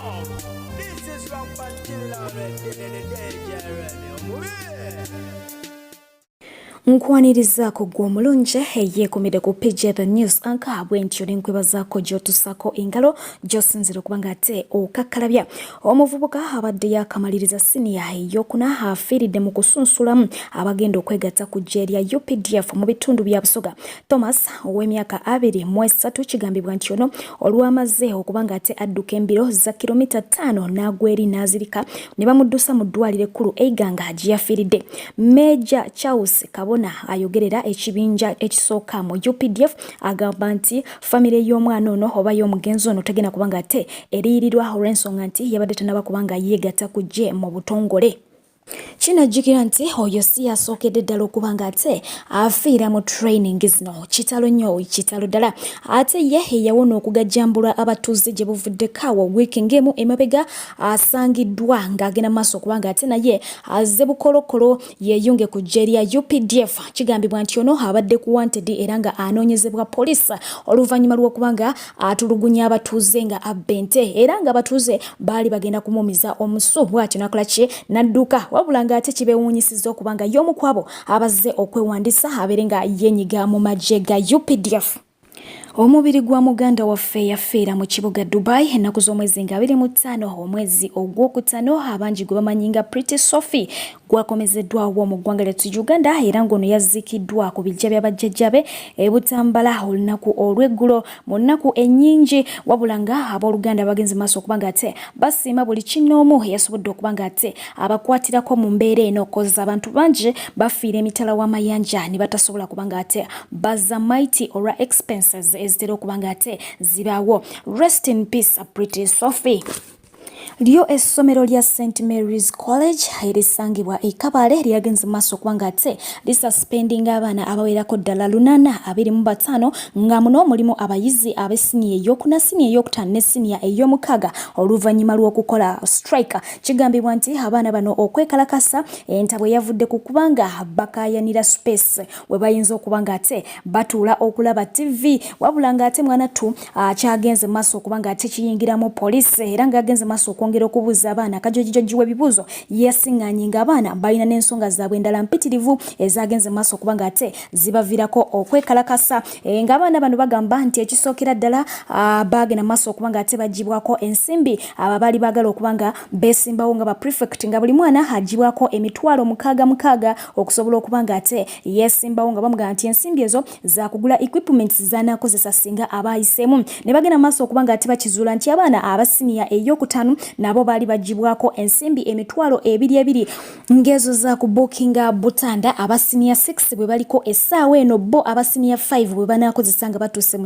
This is wrong for killer in the danger. Nkwanirizaako gw'omulungi eyeekomedde ku page the news anka bwentyo nenkwebazaako gy'otusaako engalo gy'osinzira okuba ng'ate okakkalabya. Omuvubuka abadde yakamaliriza siniya ey'okuna afiiridde mu kusunsulamu abagenda okwegatta ku ggye lya UPDF mu bitundu bya Busoga. Thomas ow'emyaka 23 kigambibwa nti ono olwamaze okuba ng'ate adduka embiro za kilomita 5 n'agweri n'azirika ne bamuddusa mu ddwaliro ekkulu Eiganga gye yafiiridde. Major Charles ayogerera ekibinja ekisooka mu UPDF agamba nti famire y'omwana ono oba y'omugenzi ono tegenda kubanga ate eriyirirwa olw'ensonga nti yabadde tanaba kubanga yeegatta ku ggye mu butongole. Kinajjukira nti oyo si yasookedde ddala okuba ng'ate afiira mu training zino kitalo nnyo kitalo ddala ate ye yawona okugajjambula abatuuze gye buvuddeko awo wiiki ng'emu emabega asangiddwa ng'agenda maaso okuba ng'ate naye azze bukolokolo yeeyunge ku ggye lya UPDF. Kigambibwa nti ono abadde ku wanted era nga anoonyezebwa poliisi oluvannyuma lw'okuba nga atulugunya abatuuze nga abba ente era nga abatuuze baali bagenda kumumiza omusu bw'atyo nakola ki n'adduka wabula ng'ate kibeewuunyisizza okuba nga y'omu ku abo abazze okwewandiisa abeere nga yeenyiga mu magye ga UPDF. Omubiri gwa muganda waffe yafiira mu kibuga Dubai ennaku z'omwezi nga 25 omwezi ogwokutano abangi gwe bamanyi nga Pretty Sophie gwakomezeddwawo mu ggwanga lyattu Uganda era ng'ono yazzikiddwa ku bijja bya bajjajjabe ebutambala olunaku olw'eggulo mu nnaku ennyingi wabula nga abooluganda bagenze maaso okuba ng'ate basiima buli kinnoomu yasobodde okuba ng'ate abakwatirako mu mbeera eno koza abantu bangi bafiira emitala w'amayanja ne batasobola kuba ng'ate bazza mighty olwa expenses ezitera okuba ng'ate zibaawo. Rest in peace Pretty Sophie. Lyo essomero lya St Mary's College erisangibwa e Kabale lyagenze maaso okuba ng'ate lisuspending abaana abawerako ddala 825 nga muno mulimu abayizi ab'essiniya ey'okuna, siniya ey'okutaano ne siniya ey'omukaaga oluvannyuma lw'okukola strike. Kigambibwa nti abaana bano okwekalakasa entabwe yavudde ku kubanga bakaayanira space we bayinza okuba ng'ate batuula okulaba TV wabula ng'ate mwanattu kyagenze maaso okuba ng'ate kiyingiramu poliisi era ng'agenze maaso okwongera okubuuza abaana akajojijoji w'ebibuuzo yasiŋŋaanye ng'abaana balina n'ensonga zaabwe endala mpitirivu ezagenze maaso okuba ng'ate zibaviirako okwekalakasa ng'abaana bano bagamba nti ekisookera ddala baagenda maaso okuba ng'ate bagibwako ensimbi abo baali baagala okuba nga beesimbawo nga ba prefect nga buli mwana agibwako emitwalo 6 okusobola okuba ng'ate yeesimbawo nga bamugamba nti ensimbi ezo zaakugula equipments z'anaakozesa singa abaayiseemu ne bagenda maaso okuba ng'ate bakizuula nti abaana abasiniya ey'okutaano nabo baali bagibwako ensimbi emitwalo 22 ngezo za kubukinga butanda abasiniya 6 bwe baliko essaawa eno bo abasiniya 5 bwe banaakozesa nga batuuse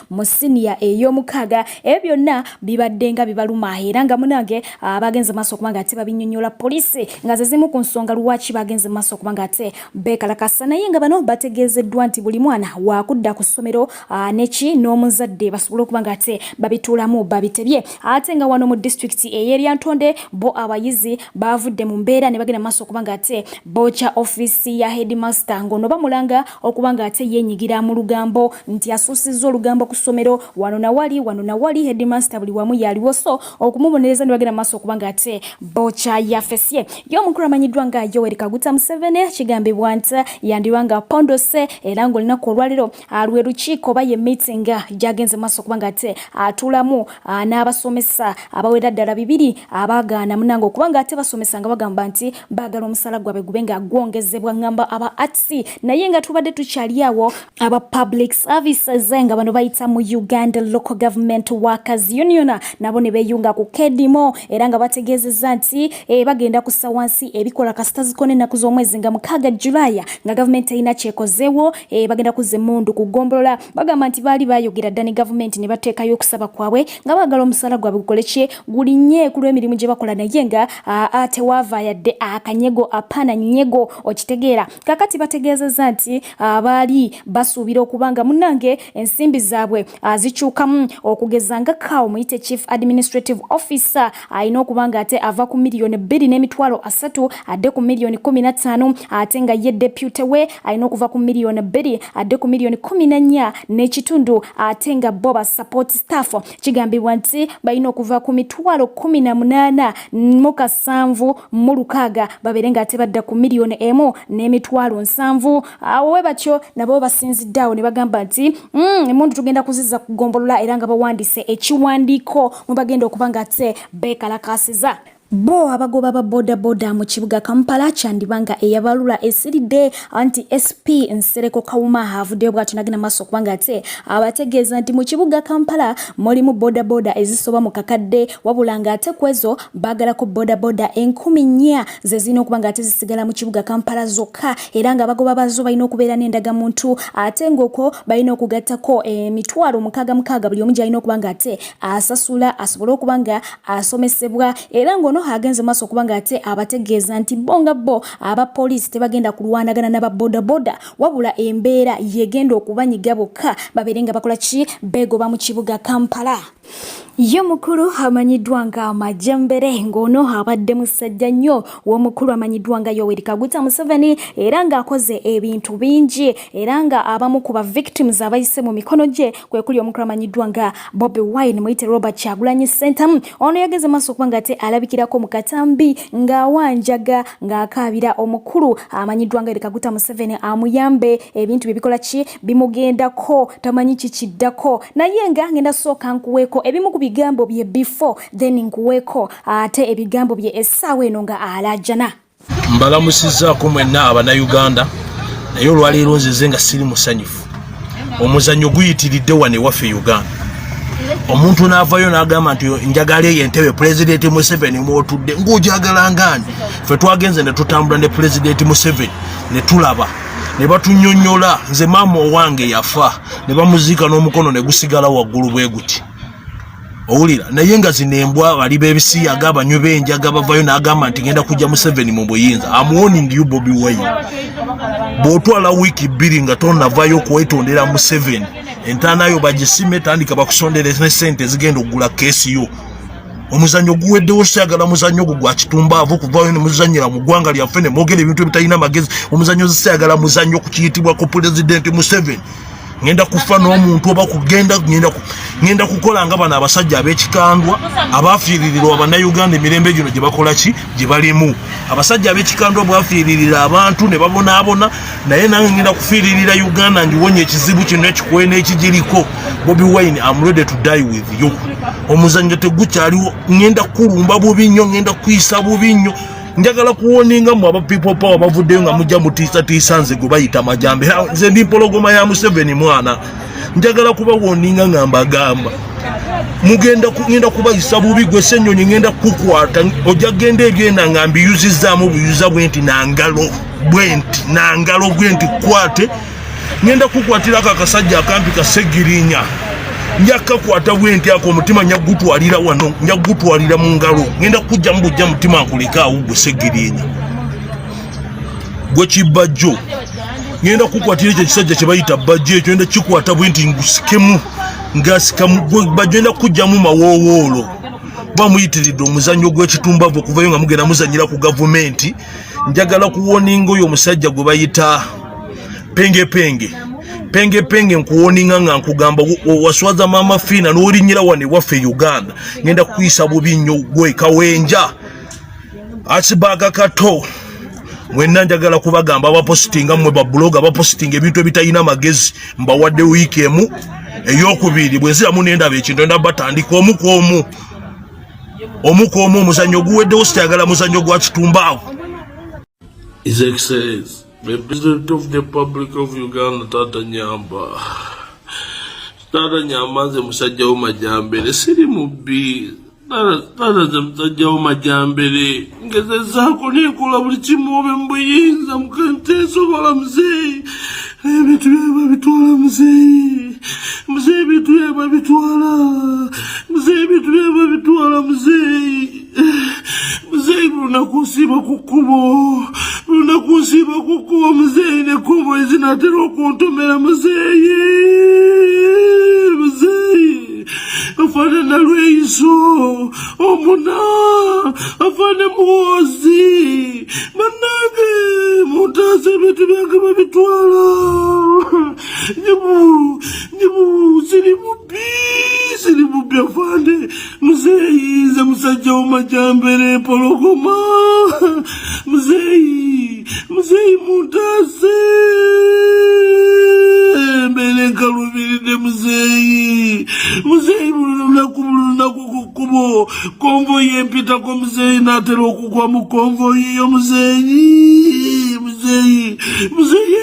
mu siniya ey'omukaaga. Ebyo byonna bibadde nga bibaluma era nga munange bagenze maaso okuba ng'ate babinnyonnyola poliisi nga ze zimu ku nsonga lwaki bagenze maaso okuba ng'ate beekalakasa naye nga bano bategeezeddwa nti buli mwana waakudda ku ssomero neki n'omuzadde basobole okuba ng'ate babituulamu babitebye. Ate nga wano mu district ey'eryantonde bo abayizi bavudde mu mbeera ne bagenda maaso okuba ng'ate bocha office ya headmaster ng'ono bamulanga okuba ng'ate yeenyigira mu lugambo nti asuusizza olugambo ku ssomero wano na wali headmaster buli wamu yaliwo so okumubonereza ne bagenda maaso okuba ng'ate bocha yafesye. Y'omukulu amanyiddwa nga Yoweri Kaguta Museveni kigambibwa nti yandiwanga pondose era ng'olunaku olwaliro lwe lukiiko oba ye meeting gyagenze maaso okuba ng'ate atuulamu n'abasomesa abawera ddala 2 abaagaana munange okuba ng'ate basomesa nga bagamba nti baagala omusala gwabwe gube nga gwongezebwa ngamba aba arts naye nga tubadde tukyali awo aba public services nga bano bayita mu Uganda Local Government Workers Union nabo ne beeyunga ku KEDIMO era nga bategeezezza nti bagenda kussa wansi ebikola kasita zikone ennaku z'omwezi nga 6 July nga gavumenti erina kyekozeewo bagenda kuzza emmundu ku ggombolola bagamba nti baali bayogera ddala ne gavumenti ne bateekayo okusaba kwabwe nga baagala omusala gwabwe gukole ki gulinnye ku lw'emirimu gye bakola naye nga ate waava yadde akanyego apana nyego okitegeera kakati bategeezezza nti baali basuubira okuba nga munnange ensimbi zaabwe zikyukamu okugeza nga kawo muyite chief administrative officer alina okuba nga ate ava ku miliyoni 2.3 adde ku miliyoni 15 ate nga ye deputy we alina okuva ku miliyoni 2 adde ku miliyoni 14 n'ekitundu ate nga bo ba support staff kigambibwa nti balina okuva ku mitwalo 18,760 baberenga ate badda ku miliyoni 1,700,000 awo we batyo nabo basinziddawo ne bagamba nti emundu tugenda kuziza kugombolola era nga bawandise ekiwandiiko mwe bagenda okuba nga ate beekalakasiza. Bo abagoba ba boda mu kibuga Kampala kyandibanga eyabalula esiridde anti SP Nsereko Kawuma havude bwatyo nagina maso kubanga ate abategeeza nti mu kibuga Kampala mulimu boda ezisoba mu kakadde wabulanga ate kwezo bagala ko boda 10,000 zezino kubanga ate zisigala mu kibuga Kampala zokka era nga abagoba bazo balina okubeera n'endaga muntu ate ngoko balina okugattako emitwalo 6 buli omu gyalina okubanga ate asasula asobola okubanga asomesebwa era ngono Agenze maso kubanga ate abategeeza nti bonga bo aba police tebagenda kulwanagana na boda wabula embeera yegenda okubanyiga bokka baberenga bakola ki begoba mu kibuga Kampala. Yo mukuru amanyiddwa nga Amajambere ngono abadde musajja nnyo w'omukulu amanyiddwa nga Yoweri Kaguta Museveni era nga akoze ebintu bingi era nga abamu ku ba victims abayise mu mikono gye kwe kuli omukulu amanyiddwa nga Bobi Wine Muite Robert Kyagulanyi Center ono yageze maso kubanga ate alabikirako mu katambi nga wanjaga nga akabira omukulu amanyiddwa nga Yoweri Kaguta Museveni amuyambe ebintu bibikola ki bimugendako tamanyi kikiddako naye nga ngenda soka nkuweko ebimu ku bigambo bye before then nkuweko ate ebigambo bye essaawa eno nga alajana. Mbalamusizzaako mwenna Abannayuganda naye olwaleero nzize nga siri musanyufu. Omuzannyo guyitiridde wano ewaffe Uganda. Omuntu n'avayo n'agamba nti njagala entebe Pulezidenti Museveni mw'otudde ng'ojagala ngani. Ffe twagenze ne tutambula ne Pulezidenti Museveni ne tulaba ne batunnyonnyola nze maama owange yafa ne bamuziika n'omukono ne gusigala waggulu bwe guti. Owulira naye nga zinembwa bali b'ebisiyaga abanywi b'enjaga bavayo n'agamba nti ngenda kujja Museveni mu buyinza. I'm warning you Bobi Wine. Bw'otwala wiiki 2 nga tonnavayo kwetondera Museveni entaanayo bagisime tandika bakusondere ne ssente zigenda okugula keesi yo. Omuzannyo guweddewo siyagala muzannyo gwa kitumbaavu kuvayo ne muzannyira mu ggwanga lyaffe ne mwogera ebintu ebitalina magezi. Omuzannyo siyagala muzannyo ku kiyitibwa ku Pulezidenti Museveni. Ngenda kufa n'omuntu oba kugenda ngenda kukola nga bano abasajja ab'ekikandwa abafiiririrwa Abannayuganda emirembe gino gye bakola ki gye balimu. Abasajja ab'ekikandwa bwafiiririra abantu ne babonaabona naye nange ngenda kufiiririra Uganda ngiwonye ekizibu kino ekikwena ekigiriko. Bobi Wine, I'm ready to die with you. Omuzannyo tegukyaliwo ngenda kulumba bubi nnyo ngenda kuyisa bubi nnyo. Njagala kuwoninga mu aba people power bavuddeyo nga mujja mutiisa nze gwe bayita Amajambere. Nze ndi mpologoma ya Museveni mwana. Njagala kubawoninga nga mbagamba ngenda kubayisa bubi gwe Ssenyonyi ngenda kukwata ojja genda ebyenda nga mbiyuzizzaamu buyuza bwenti nangalo bwenti kwate ngenda kukwatirako akasajja akampi kasegirinya njakakwata bwenti ako omutima nyagutwalira wano nyagutwalira mu ngalo ngenda kujja mbujja mutima nkuleka awo gusegirinya gwe kibajjo ngenda kukwatira ekyo kisajja kye bayita bajjo ekyo ngenda kikwata bwenti ngusikemu ngasikamu bajjo ngenda kujjamu mawowoolo bamuyitiridde omuzannyo gw'ekitumbavu okuvayo nga mugenda muzannyira ku gavumenti. Njagala kuwoninga oyo omusajja gwe bayita penge nkuwoninga nga nkugamba waswaza mama Fina n'olinyira wane waffe Uganda ngenda kuyisa bubi nnyo gwe Kawenja Asibaga Kato mwenna njagala kubagamba abapositinga mmwe babloga abapositinga ebintu ebitalina magezi mbawadde wiiki emu ey'okubiri bwe nziramu n'endaba ekintu enda batandika omukoomu omuzannyo guweddewo sitayagala muzannyo gwa kitumbaavu. His Excellency, the President of the Republic of Uganda, Tata Nyamba nze musajja w'Amajambere siri mubbi. Tata nze musajja w'Amajambere ngezezaako nekola buli kimu obe mbuyinza mukenteesobola muzeeyi ebintu byeba bitwala muzeeyi ebintu byeba bitwala muzeeyi lunakusiba kukubo muzeeyi nekkubo ezinatera okuntomera muzeeyi afane nalweiso omuna afane muwozi manage mutase ebintu byange babitwala nyibu siri mubbi afande muzeeyi nze musajja w'amajjambere pologoma muzeeyi muntase mbere nkalubiridde muzeeyi bulunaku ku kkubo konvoyi empitako muzeeyi n'atera okugwa mu konvoyi yo muzeeyi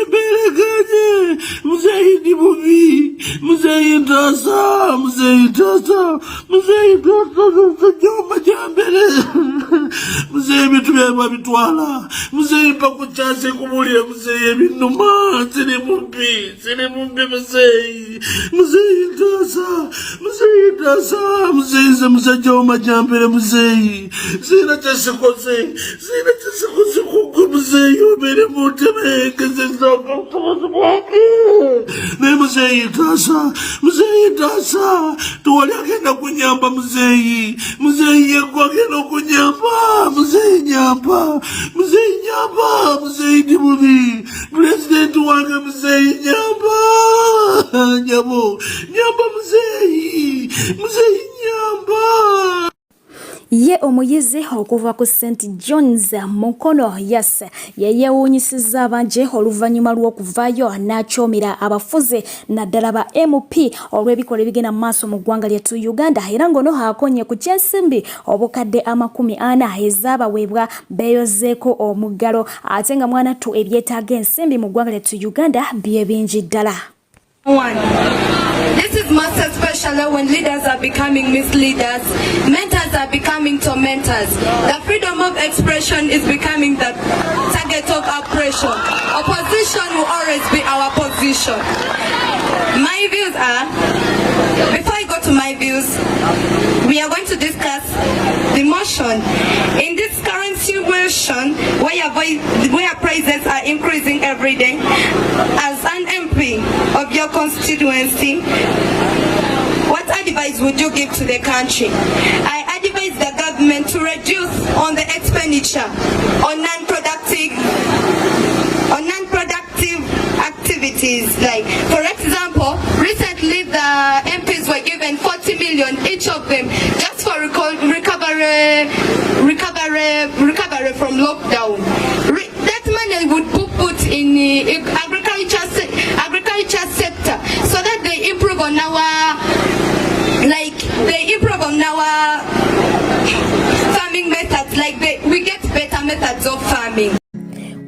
embeereganye muzeeyi ndi bubi muzeeyi ntaasa musajja w'amajjambere muzeeyi bintu byaba bitwala muzeeyi mpaka kyase kubulira muzeeyi ebinnuma ziri mumbi muzeeyi ntaasa muzeeyi musajja w'amajjambere muzeeyi sina kyasikoze kugwe muzeeyi obeere muntemengezezakaobusobozi bwange naye muzeeyi ntaasa tewali agenda kunyamba muzeeyi yegwe agenda okunyamba muzeeyi nyamba muzeeyi ndi bubi pulezidenti wange muzeeyi nyamba muzeeyi nyamba. Ye omuyizi okuva ku St. John's Mukono yes yeyewuunyisizza abanje oluvannyuma lw'okuvaayo n'akyomera abafuzi naddala ba MP olw'ebikola ebigenda mu maaso mu ggwanga lyettu Uganda era ng'ono akonye ku kyensimbi obukadde 40 ezaabaweebwa beeyozeeko omuggalo ate nga mwana tu ebyetaaga ensimbi mu ggwanga lyettu Uganda bye bingi ddala. This is most especially when leaders are becoming misleaders, mentors are becoming tormentors. The freedom of expression is becoming the target of oppression. Opposition will always be our position. My views are, before I go to my views, we are going to discuss the motion. In this current situation, where prices are increasing every day, as an MP of your constituency, what advice would you give to the country? I advise the government to reduce on the expenditure on non-productive activities. Like, for example, recently the MPs were given 40 million each of them just for recovery from lockdown. That money would be put in the agriculture sector so that they improve on our farming methods, like we get better methods of farming.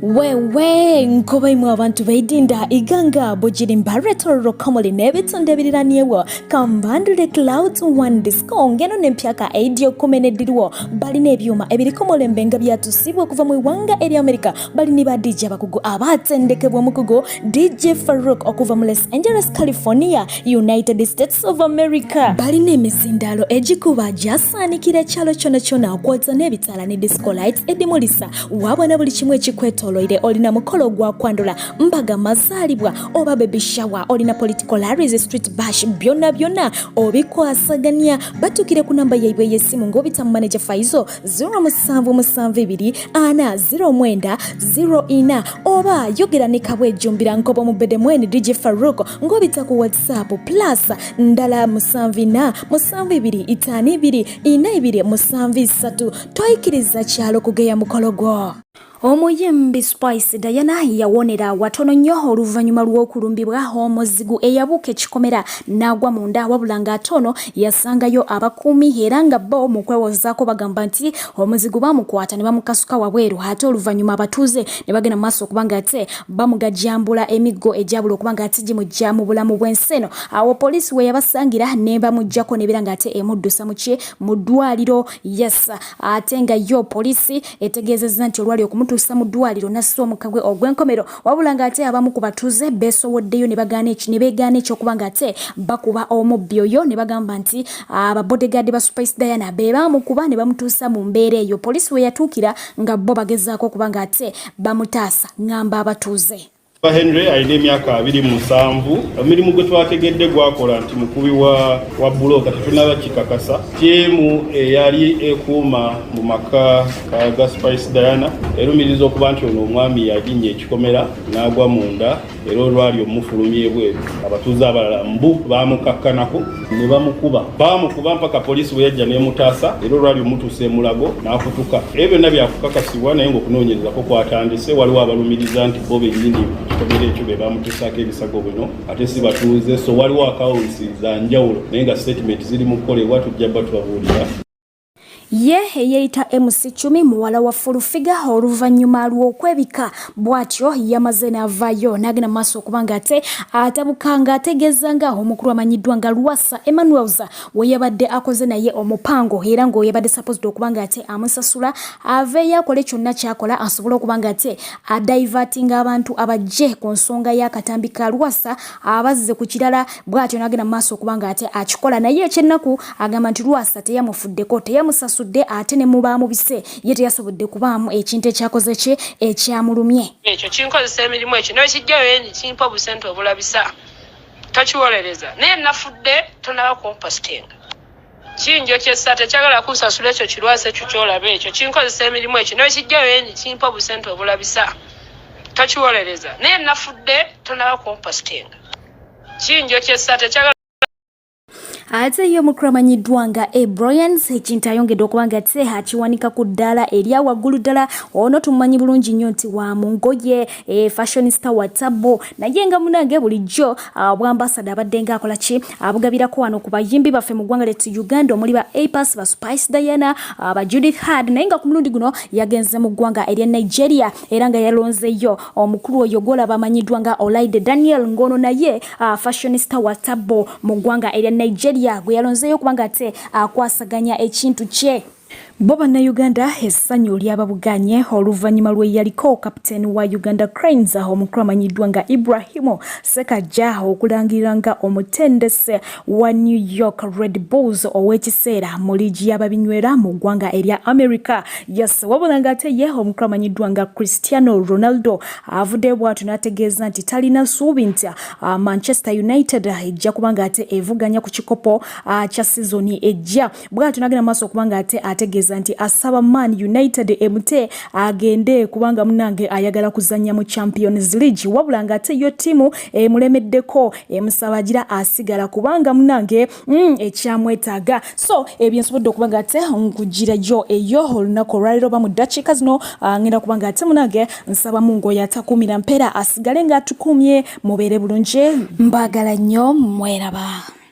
Wewe nkobaimu abantu baidinda iganga bujiri mbaretoro komoli nebitonde biriraniewo kambandule clouds one disco ngeno nempyaka edio kumenediruo bali nebyuma ebirikomole mbenga byatusibwa kuva mu wanga eri America bali niba DJ bakugu abatendekebwa mukugo DJ Farouk okuva mu Los Angeles California United States of America bali nemizindalo ejikuba jasanikira chalo chona okwoza nebitala ne disco lights edimulisa wabona buli kimwe ekikweto olina mukolo gwa kwandula mbaga mazalibwa oba baby shower olina political rallies street bash byonna obikwasaganya batukire ku namba yaibwe yesimu ngobita manager Faizo 07724090 oba yogera ne kabwe jumbira nkobo mubede mwene DJ Farouk ngobita ku WhatsApp plus ndala 742252 toikiriza kyalo kugeya mukolo gwo. Omuyimbi Spice Diana yawonera watono nnyo oluvannyuma lw'okulumbibwa omuzigu eyabuuka ekikomera n'agwa munda wabula ng'atono yasangayo abakuumi era nga bo mu kwewozaako bagamba nti omuzigu bamukwata ne bamukasuka wabweru ate oluvannyuma abatuuze ne bagenda mu maaso okuba nga ate bamugajjambula emiggo egyabula okuba nga ate gimujja mu bulamu bw'enseno. Awo poliisi we yabasangira ne bamuggyako ne beera nga ate emuddusa mu ddwaliro yes ate nga yo poliisi etegeezezza nti olwali okumutuusa mu ddwaliro nassa omukagwe ogw'enkomero wabula nga ate abamu ku batuuze beesowoddeyo ne beegaana ekyokuba nga ate bakuba omubbi oyo ne bagamba nti ababodegaadi ba Spice Diana be baamukuba ne bamutuusa mu mbeera eyo. Poliisi we yatuukira nga bo bagezaako okuba nga ate bamutaasa ngamba abatuuze. Henry alina emyaka 27 emirimu gwe twategedde gwakola nti mukubi wa buloka tetunaba kikakasa tiemu eyali ekuuma mu maka ga Spice Diana erumiriza okuba nti ono omwami yaginnya ekikomera n'agwa munda era olwali omufulumye bweru abatuuze abalala mbu baamukakkanako ne bamukuba mpaka poliisi bwe yajja n'emutaasa era olwali omutuusa emulago n'akutuka ebyo byonna byakukakasibwa naye ng'okunoonyerezako kwatandise waliwo abalumiriza nti bo bennyini kikomera ekyo be bamutuusaako ebisago bino ate si batuuze so waliwo akawunsi za njawulo naye nga statement ziri mu kukolebwa tujja bba tubabuulira. Ye eyeyita MC10 muwala wa Fulufiga oluvannyuma lw'okwebika bw'atyo yamaze n'avaayo n'agenda maaso okubanga ate atabukanga ategeeza nga omukulu amanyiddwa nga Lwasa Emmanuels we yabadde akoze naye omupango era ng'oyo yabadde supposed okubanga ate amusasula aveeyo akole kyonna ky'akola asobole okubanga ate adaivatinga abantu abajje ku nsonga y'akatambi ka Lwasa abazze ku kirala bw'atyo n'agenda maaso okubanga ate akikola naye ekyennaku agamba nti Lwasa teyamufuddeko teyamusasula ate ne mubaamu bise ye teyasobodde kubaamu ekintu ekyakoze kye ekyamulumye ekyo kinkozesa emirimu ekyo naye kijjayo yeni kimpa obusente obulabisa takiwolereza naye nafudde tonaba kompasitinga kinjo kyessa tekyagala kunsasula ekyo kirwasa ekyo kyolaba ekyo kinkozesa emirimu ekyo naye kijjayo yeni kimpa obusente obulabisa takiwolereza naye nafudde tonaba kompasitinga kinjo kyessa tekyagala ate yo mukulu amanyiddwa nga Bryans ekintu ayongedde okubanga ate akiwanika ku ddala erya waggulu ddala ono tumumanyi bulungi nnyo nti wa mungoye fashionista wa tabo naye nga munange bulijjo bwambasada abadde nga akola ki abugabirako wano ku bayimbi baffe mu ggwanga letu Uganda omuli ba Apas ba Spice Diana ba Judith Hard naye nga ku mulundi guno yagenze mu ggwanga erya Nigeria era nga yalonzeyo omukulu oyo gwolaba amanyiddwa nga Olaide Daniel ngono naye fashionista wa tabo mu ggwanga erya Nigeria gwe yalonzeyo kubanga ate akwasaganya ekintu kye bo bannayuganda essanyu lyababuganye oluvannyuma lwe yaliko kapiteeni wa Uganda Cranes omukulu amanyiddwa nga Ibrahimu Sekajja okulangirira nga omutendese wa New York Red Bulls ow'ekiseera mu liigi y'ababinywera mu ggwanga erya America. Yes, wabula nga ate ye omukulu amanyiddwa nga Cristiano Ronaldo avudde bw'atyo n'ategeeza nti talina ssuubi nti Manchester United ejja kubanga ate evuganya ku kikopo kya sizoni ejja bw'atyo n'agenda maaso okubanga ate ategeeza nti asaba Man United emute agende kubanga munange ayagala kuzanya mu Champions League wabula nga ate yo timu mulemeddeko emusabagira asigala kubanga munange ekyamwetaaga so ebyensobodde okubanga ate nkugira jo eyo olunaku olwaliro ba mu dakiika zino ngenda kubanga ate munange nsaba mungu oyo atakuumira mpeera asigale nga atukumye mubeere bulungi mbagala nnyo mweraba.